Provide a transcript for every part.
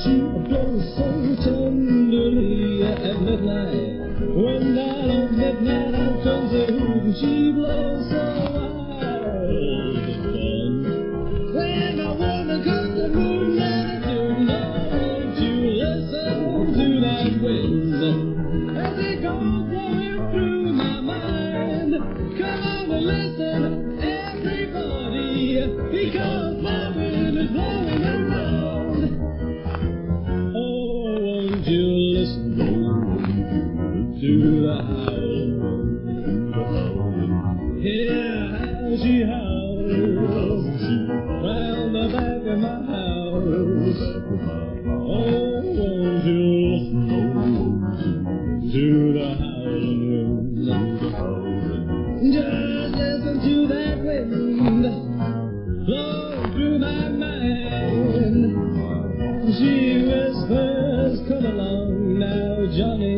she blows so tenderly at midnight. When out of midnight out comes the hoot, and she blows so wild and fun. When a woman comes to moon and I do know, won't you listen to that wind as it goes blowing through my mind? Come on and listen, everybody, because my wind is blowing around. Oh, won't you listen to the howling wind? Hear how she howls round the back of my house. Oh, won't you listen to the howling wind? Just listen to that wind blow through my mind. She whispers, come along now, Johnny.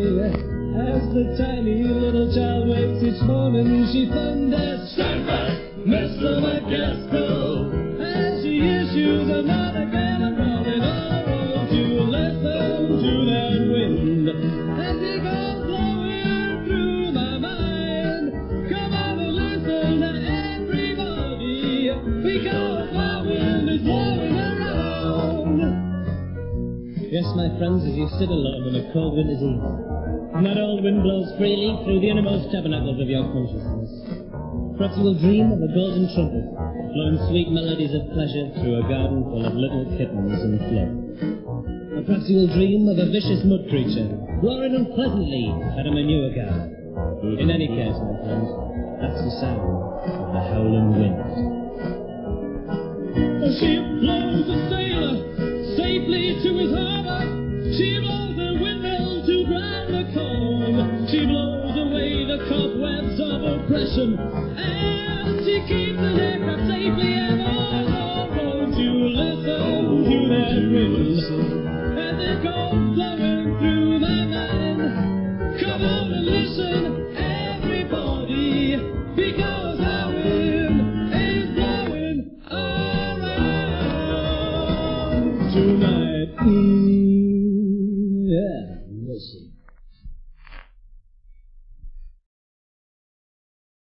As the tiny little child wakes each morning, she thunders, stand back, Mr. McGaskill, as she issues another gallon warning. Oh, won't you listen to that wind as it goes blowing through my mind? Come on and listen, everybody, because my wind is blowing around. Yes, my friends, as you sit alone on a cold winter's eve, not all wind blows freely through the innermost tabernacles of your consciousness. Perhaps you will dream of a golden trumpet, blowing sweet melodies of pleasure through a garden full of little kittens and fluff. Or perhaps you will dream of a vicious mud creature, roaring unpleasantly at a manure garden. In any case, my friends, that's the sound of the howling wind. She blows